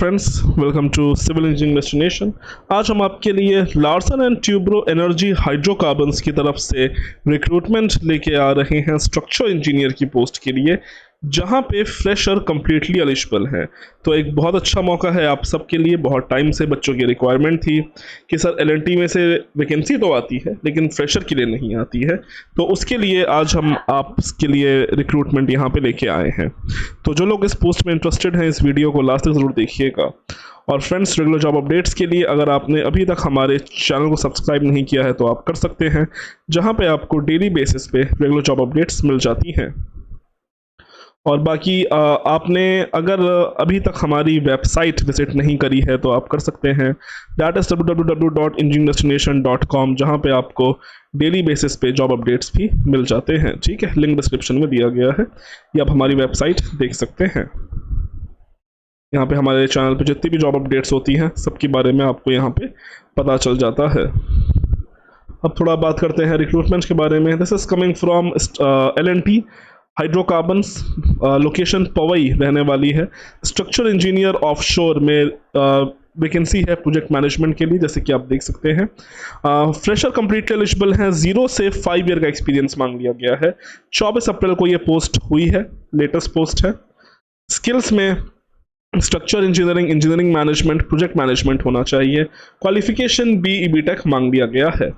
Friends, welcome to civil engineering destination. आज हम आपके लिए Larsen and Toubro energy hydrocarbons की तरफ से रिक्रूटमेंट लेके आ रहे हैं स्ट्रक्चर इंजीनियर की पोस्ट के लिए, जहां पे फ्रेशर कम्प्लीटली एलिजिबल है। तो एक बहुत अच्छा मौका है आप सबके लिए। बहुत टाइम से बच्चों की रिक्वायरमेंट थी कि सर एलएनटी में से वैकेंसी तो आती है लेकिन फ्रेशर के लिए नहीं आती है, तो उसके लिए आज हम आपके लिए रिक्रूटमेंट यहाँ पे लेके आए हैं। तो जो लोग इस पोस्ट में इंटरेस्टेड हैं, इस वीडियो को लास्ट तक ज़रूर देखिएगा। और फ्रेंड्स, रेगुलर जॉब अपडेट्स के लिए अगर आपने अभी तक हमारे चैनल को सब्सक्राइब नहीं किया है तो आप कर सकते हैं, जहाँ पे आपको डेली बेसिस पे रेगुलर जॉब अपडेट्स मिल जाती हैं। और बाकी आपने अगर अभी तक हमारी वेबसाइट विजिट नहीं करी है तो आप कर सकते हैं, दैट इज़ www.engineeringdestination.com, जहाँ पे आपको डेली बेसिस पे जॉब अपडेट्स भी मिल जाते हैं। ठीक है, लिंक डिस्क्रिप्शन में दिया गया है, या आप हमारी वेबसाइट देख सकते हैं। यहाँ पे हमारे चैनल पे जितनी भी जॉब अपडेट्स होती हैं सबके बारे में आपको यहाँ पे पता चल जाता है। अब थोड़ा बात करते हैं रिक्रूटमेंट के बारे में। This is coming from LNT hydrocarbons, location Powai रहने वाली है। स्ट्रक्चर इंजीनियर ऑफशोर में वैकेंसी है प्रोजेक्ट मैनेजमेंट के लिए, जैसे कि आप देख सकते हैं। फ्रेशर कंप्लीटली एलिजिबल हैं। 0 से 5 ईयर का एक्सपीरियंस मांग लिया गया है। 24 अप्रैल को ये पोस्ट हुई है, लेटेस्ट पोस्ट है। स्किल्स में structure engineering, engineering management, project management होना चाहिए। क्वालिफिकेशन बीई बीटेक मांग लिया गया है।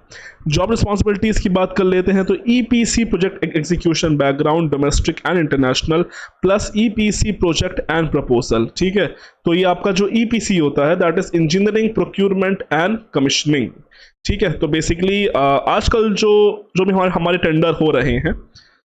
जॉब रिस्पॉन्सिबिलिटीज़ की बात कर लेते हैं तो EPC project execution background, domestic and international, plus EPC project and proposal. ठीक है, तो ये आपका जो ईपीसी होता है that is engineering procurement and commissioning. ठीक है, तो बेसिकली आजकल जो भी हमारे टेंडर हो रहे हैं,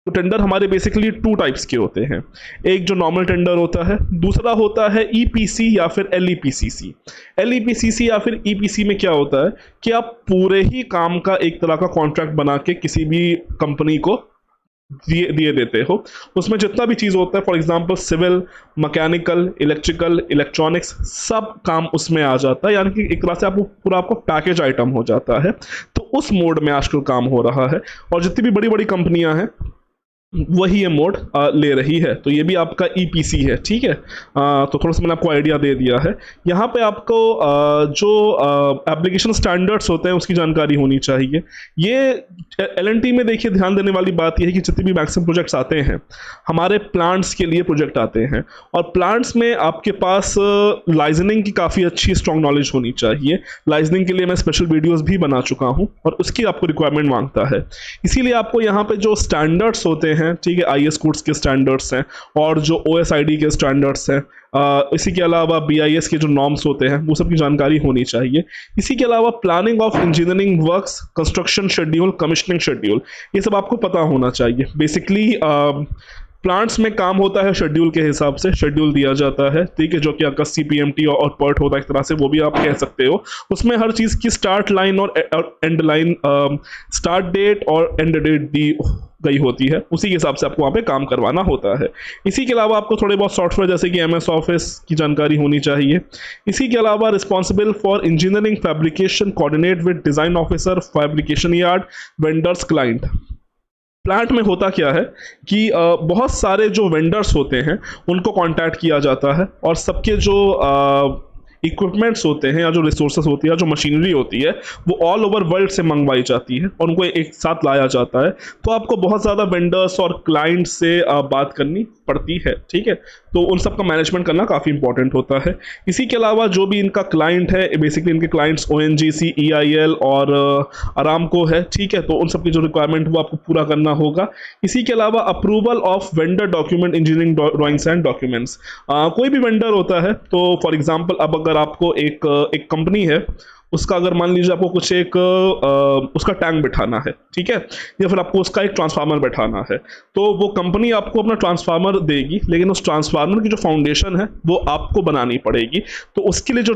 तो टेंडर हमारे बेसिकली 2 टाइप्स के होते हैं। एक जो नॉर्मल टेंडर होता है, दूसरा होता है ईपीसी या फिर एलईपीसीसी। एलईपीसीसी या फिर ईपीसी में क्या होता है कि आप पूरे ही काम का एक तरह का कॉन्ट्रैक्ट बना के किसी भी कंपनी को दिए देते हो। उसमें जितना भी चीज़ होता है, for example civil, mechanical, electrical, electronics, सब काम उसमें आ जाता है। यानी कि एक तरह से आपको पैकेज आइटम हो जाता है। तो उस मोड में आजकल काम हो रहा है, और जितनी भी बड़ी बड़ी कंपनियां हैं वही ये मोड ले रही है। तो ये भी आपका ईपीसी है। ठीक है, तो थोड़ा सा मैंने आपको आइडिया दे दिया है। यहाँ पे आपको जो एप्लीकेशन स्टैंडर्ड्स होते हैं उसकी जानकारी होनी चाहिए। ये एलएनटी में देखिए, ध्यान देने वाली बात यह है कि जितने भी मैक्सिमम प्रोजेक्ट्स आते हैं हमारे प्लांट्स के लिए प्रोजेक्ट आते हैं, और प्लांट्स में आपके पास लाइजनिंग की काफ़ी अच्छी स्ट्रॉन्ग नॉलेज होनी चाहिए। लाइजनिंग के लिए मैं स्पेशल वीडियोज़ भी बना चुका हूँ और उसकी आपको रिक्वायरमेंट मांगता है। इसीलिए आपको यहाँ पे जो स्टैंडर्ड्स होते हैं, ठीक है, आईएस कोड्स के स्टैंडर्ड्स हैं और जो ओएसआईडी के स्टैंडर्ड्स हैं, इसी के अलावा बीआईएस के जो नॉर्म्स होते हैं वो सब की जानकारी होनी चाहिए। इसी के अलावा planning of engineering works, construction schedule, commissioning schedule, ये सब आपको पता होना चाहिए। बेसिकली प्लांट्स में काम होता है शेड्यूल के हिसाब से, शेड्यूल दिया जाता है, ठीक है, जो कि आपका सीपीएमटी और पर्ट होता है, एक तरह से वो भी आप कह सकते हो। उसमें हर चीज़ की स्टार्ट लाइन और एंड लाइन, स्टार्ट डेट और एंड डेट दी गई होती है, उसी के हिसाब से आपको वहाँ पे काम करवाना होता है। इसी के अलावा आपको थोड़े बहुत सॉफ्टवेयर जैसे कि एमएस ऑफिस की जानकारी होनी चाहिए। इसी के अलावा responsible for engineering fabrication, coordinate with design officer, fabrication yard, vendors, client. Plant में होता क्या है कि बहुत सारे जो वेंडर्स होते हैं उनको कांटेक्ट किया जाता है, और सबके जो इक्विपमेंट्स होते हैं या जो रिसोर्सेज होती है, जो मशीनरी होती है, वो ऑल ओवर वर्ल्ड से मंगवाई जाती है और उनको एक साथ लाया जाता है। तो आपको बहुत ज़्यादा वेंडर्स और क्लाइंट से बात करनी पड़ती है। ठीक है, तो उन सब का मैनेजमेंट करना काफ़ी इंपॉर्टेंट होता है। इसी के अलावा जो भी इनका क्लाइंट है, बेसिकली इनके क्लाइंट्स ओएनजीसी, ईआईएल और अरामको है। ठीक है, तो उन सब की जो रिक्वायरमेंट वो आपको पूरा करना होगा। इसी के अलावा approval of vendor document, engineering drawings and documents. कोई भी वेंडर होता है, तो फॉर एग्जाम्पल अब अगर आपको एक कंपनी है, उसका अगर मान लीजिए आपको कुछ एक उसका टैंक बिठाना है, ठीक है, या फिर आपको उसका एक ट्रांसफार्मर बैठाना है, तो वो कंपनी आपको अपना ट्रांसफार्मर देगी, लेकिन उस ट्रांसफार्मर की जो फाउंडेशन है वो आपको बनानी पड़ेगी। तो उसके लिए जो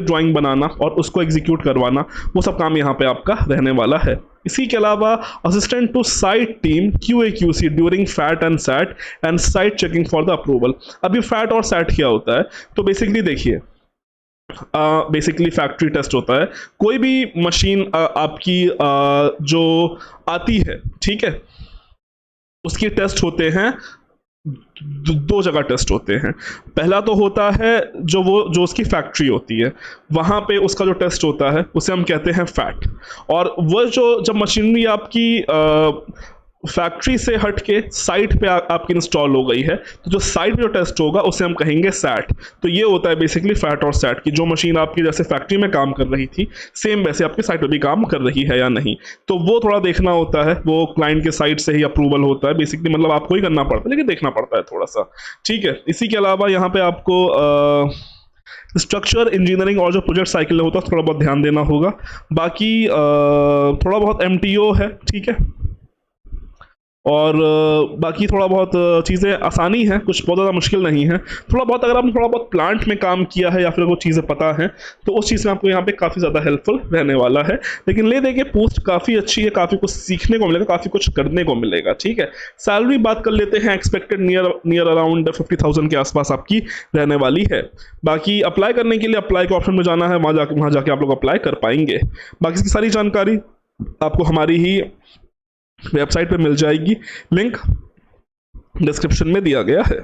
ड्राइंग बनाना और उसको एग्जीक्यूट करवाना, वो सब काम यहाँ पे आपका रहने वाला है। इसी के अलावा assistant to site team QA/QC during FAT and SAT and site checking for the approval. अभी फैट और सैट क्या होता है, तो बेसिकली देखिए, बेसिकली फैक्ट्री टेस्ट होता है। कोई भी मशीन आपकी जो आती है, ठीक है, उसके टेस्ट होते हैं दो जगह टेस्ट होते हैं। पहला तो होता है जो उसकी फैक्ट्री होती है, वहाँ पे उसका जो टेस्ट होता है उसे हम कहते हैं फैट। और वो जो जब मशीनरी आपकी फैक्ट्री से हट के साइट पे आपकी इंस्टॉल हो गई है, तो जो साइट पे जो टेस्ट होगा उसे हम कहेंगे सैट। तो ये होता है बेसिकली फैट और सैट की, जो मशीन आपकी जैसे फैक्ट्री में काम कर रही थी सेम वैसे आपकी साइट पे भी काम कर रही है या नहीं। तो वो थोड़ा देखना होता है, वो क्लाइंट के साइड से ही अप्रूवल होता है बेसिकली, मतलब आपको ही करना पड़ता है लेकिन देखना पड़ता है थोड़ा सा, ठीक है। इसी के अलावा यहाँ पे आपको स्ट्रक्चर इंजीनियरिंग और जो प्रोजेक्ट साइकिल होता है थोड़ा बहुत ध्यान देना होगा। बाकी थोड़ा बहुत एमटीओ है, ठीक है। और बाकी थोड़ा बहुत चीज़ें आसानी हैं, कुछ बहुत ज़्यादा मुश्किल नहीं है। थोड़ा बहुत अगर आपने थोड़ा बहुत प्लांट में काम किया है या फिर वो चीज़ें पता हैं तो उस चीज़ में आपको यहाँ पे काफ़ी ज़्यादा हेल्पफुल रहने वाला है। लेकिन ले देके पोस्ट काफ़ी अच्छी है, काफ़ी कुछ सीखने को मिलेगा, काफ़ी कुछ करने को मिलेगा, ठीक है। सैलरी बात कर लेते हैं, एक्सपेक्टेड नियर अराउंड 50,000 के आसपास आपकी रहने वाली है। बाकी अप्लाई करने के लिए अप्लाई के ऑप्शन में जाना है, वहाँ जाके आप लोग अप्लाई कर पाएंगे। बाकी इसकी सारी जानकारी आपको हमारी ही वेबसाइट पे मिल जाएगी, लिंक डिस्क्रिप्शन में दिया गया है।